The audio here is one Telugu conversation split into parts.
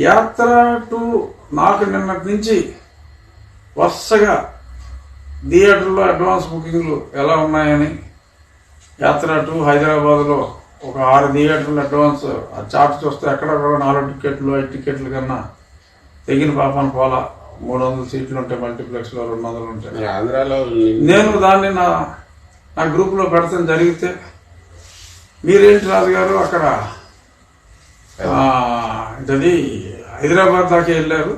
యాత్ర 2 నాకు నిన్నటి నుంచి వరుసగా థియేటర్లో అడ్వాన్స్ బుకింగ్లు ఎలా ఉన్నాయని, యాత్ర 2 హైదరాబాద్లో ఒక 6 థియేటర్లు అడ్వాన్స్ ఆ చార్ట్ చూస్తే ఎక్కడ కూడా 4 టికెట్లు 5 టికెట్ల కన్నా తెగిన పాపాను పోలా. 300 సీట్లు ఉంటాయి, మల్టీప్లెక్స్లో 200 ఉంటాయి. ఆంధ్రాలో నేను దాన్ని నా గ్రూప్లో పెడతాను. జరిగితే మీరేంటి రాజుగారు అక్కడ ఇది హైదరాబాద్ దాకా వెళ్ళారు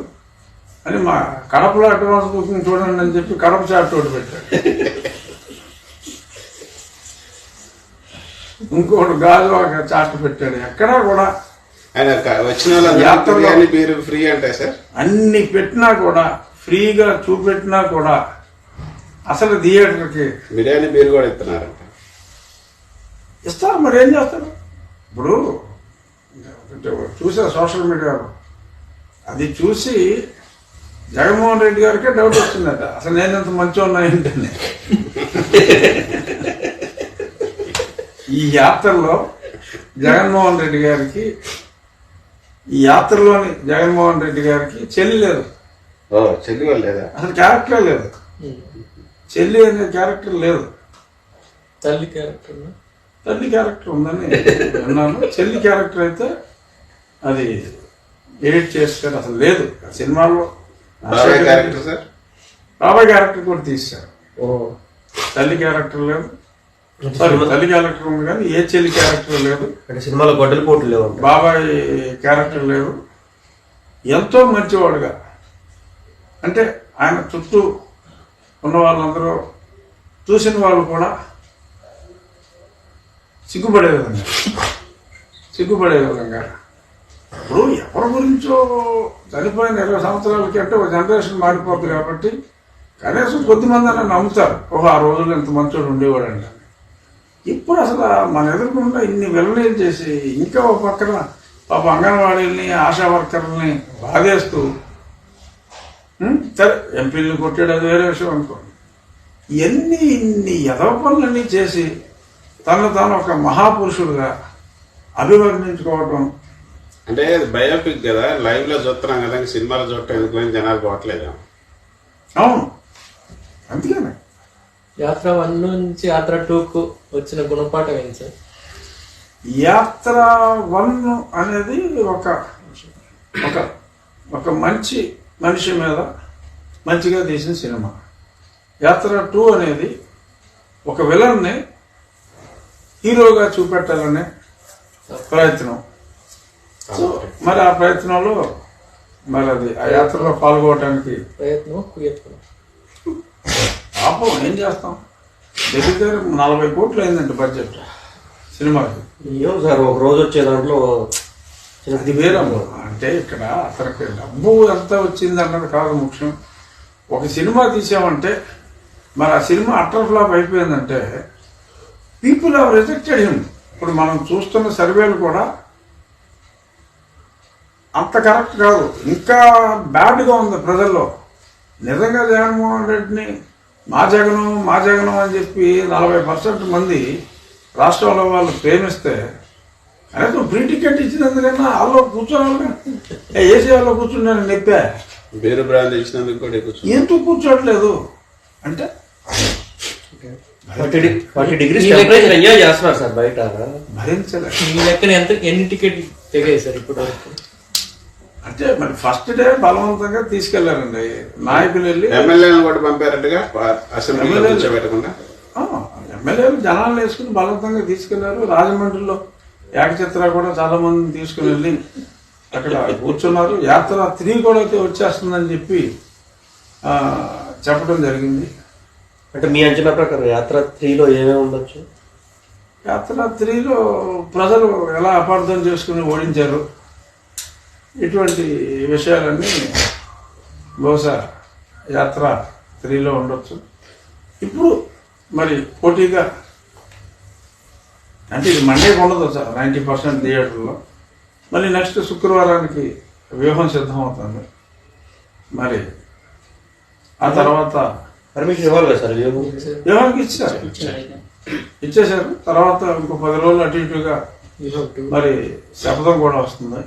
అని మా కడపలో అడ్వాన్స్ బుకింగ్ చూడండి అని చెప్పి కడప చార్ట్ ఒకటి పెట్టాడు. ఇంకోటి గాజు చార్ట్ పెట్టాడు. ఎక్కడా కూడా మీరు ఫ్రీ అంటే సార్ అన్ని పెట్టినా కూడా, ఫ్రీగా చూపెట్టినా కూడా అసలు థియేటర్కి బిర్యానీ మీరు కూడా ఇస్తున్నారంట. ఇస్తారు, మరి ఏం చేస్తారు. ఇప్పుడు చూసా సోషల్ మీడియాలో, అది చూసి జగన్మోహన్ రెడ్డి గారికే డౌట్ వచ్చిందట, అసలు నేను ఎంత మంచిగా ఉన్నా ఏంటని. ఈ యాత్రలో జగన్మోహన్ రెడ్డి గారికి, ఈ యాత్రలోని జగన్మోహన్ రెడ్డి గారికి చెల్లి లేదు. చెల్లి లేదా? అసలు క్యారెక్టర్ లేదు. చెల్లి అనే క్యారెక్టర్ లేదు. తల్లి క్యారెక్టర్ ఉందని విన్నాను. చెల్లి క్యారెక్టర్ అయితే అది ఎడిట్ చేస్తారు, అసలు లేదు సినిమాలో. బాబాయ్ క్యారెక్టర్ కూడా తీశారు. తల్లి క్యారెక్టర్ లేదు. సారీ, తల్లి క్యారెక్టర్ ఉంది కానీ ఏ చెల్లి క్యారెక్టర్ లేదు. సినిమాలో గొడ్డలి పోటీ లేవు, బాబాయ్ క్యారెక్టర్ లేదు. ఎంతో మంచివాడుగా, అంటే ఆయన చుట్టూ ఉన్న వాళ్ళందరూ చూసిన వాళ్ళు కూడా సిగ్గుపడే విధంగా ఇప్పుడు ఎవరి గురించో చనిపోయిన 20 సంవత్సరాలకి అంటే ఒక జనరేషన్ మారిపోద్ది కాబట్టి కనీసం కొద్దిమంది అని నమ్ముతారు, ఆ రోజుల్లో ఇంత మంచోడు ఉండేవాడండి. ఇప్పుడు అసలు మన ఎదురుకుండా ఇన్ని విలనీలు చేసి, ఇంకా ఒక పక్కన పాప అంగన్వాడీలని ఆశా వర్కర్లని బాధేస్తూ, సరే ఎంపీలను కొట్టాడు, అది వేరే విషయం అనుకోండి. ఇన్ని యథవ పనులన్నీ చేసి తను తాను ఒక మహాపురుషుడుగా అభివర్ణించుకోవటం. అంటే బయోపిక్ కదా, లైవ్ లో చూస్తున్నాం కదా, సినిమాలో చూడటం ఎందుకు జనాలు పోవట్లేదు. అవును, అందుకనే యాత్ర 1 నుంచి యాత్ర 2కు వచ్చిన గుణపాఠం ఏంటి సార్? యాత్ర 1 అనేది ఒక మంచి మనిషి మీద మంచిగా తీసిన సినిమా. యాత్ర 2 అనేది ఒక విలన్ని హీరోగా చూపెట్టాలనే ప్రయత్నం. సో మరి ఆ ప్రయత్నంలో మరి అది ఆ యాత్రలో పాల్గొనడానికి పాపం ఏం చేస్తాం. దగ్గర 40 కోట్లు అయిందండి బడ్జెట్ సినిమాకి. సార్ ఒక రోజు వచ్చే దాంట్లో అది వేరమ్మ. అంటే ఇక్కడ అతనికి డబ్బు ఎంత వచ్చింది అన్నది కాదు ముఖ్యం. ఒక సినిమా తీసామంటే మరి ఆ సినిమా అటర్ ఫ్లాప్ అయిపోయిందంటే పీపుల్ హావ్ రిజెక్టెడ్ హిమ్. ఇప్పుడు మనం చూస్తున్న సర్వేలు కూడా అంత కరెక్ట్ కాదు, ఇంకా బ్యాడ్గా ఉంది ప్రజల్లో. నిజంగా జగన్మోహన్ రెడ్డిని మా జగనం అని చెప్పి 40% మంది రాష్ట్రంలో వాళ్ళు ప్రేమిస్తే కనీసం ఫ్రీ టికెట్ ఇచ్చినందుకన్నా వాళ్ళు కూర్చోవాలి. ఏసీ వాళ్ళు కూర్చున్నాను నెప్పా, వేరు బ్రాండ్ ఇచ్చినందుకు కూడా ఎందుకు కూర్చోట్లేదు అంటే 40 degrees టెంపరేచర్ ఎంజాయ్ చేస్తున్నారు సార్ బయట. భరించలేదు. మీ లెక్కన ఎన్ని టికెట్లు తెగాయి సార్ ఇప్పుడు వరకు? అంటే మరి ఫస్ట్ డే బలవంతంగా తీసుకెళ్లారండి నాయకులు వెళ్ళి. ఎమ్మెల్యేలు కూడా పంపారట్టుగా అసెంబ్లీలో కూర్చోబెట్టకుండా. ఎమ్మెల్యేలు జనాలు వేసుకుని బలవంతంగా తీసుకెళ్లారు. రాజమండ్రిలో ఏకచిత్ర కూడా చాలా మందిని తీసుకుని వెళ్ళి అక్కడ కూర్చున్నారు. యాత్ర 3 కూడా అయితే వచ్చేస్తుందని చెప్పి చెప్పడం జరిగింది. అంటే మీ అంచనా ప్రకారం యాత్ర 3లో ఏమేమి ఉండొచ్చు? యాత్ర 3లో ప్రజలు ఎలా అపార్థం చేసుకుని ఓడించారు, ఇటువంటి విషయాలన్నీ బహుశా యాత్ర 3లో ఉండొచ్చు. ఇప్పుడు మరి పోటీగా అంటే ఇది మండేకి ఉండదు సార్ 90% థియేటర్లో. మళ్ళీ నెక్స్ట్ శుక్రవారానికి వ్యూహం సిద్ధమవుతుంది. మరి ఆ తర్వాత పర్మిషన్ ఇవ్వాలి కదా సార్? వ్యూహానికి ఇచ్చేశారు. తర్వాత ఇంకో 10 రోజులు అటు ఇటుగా మరి శపథం కూడా వస్తుంది.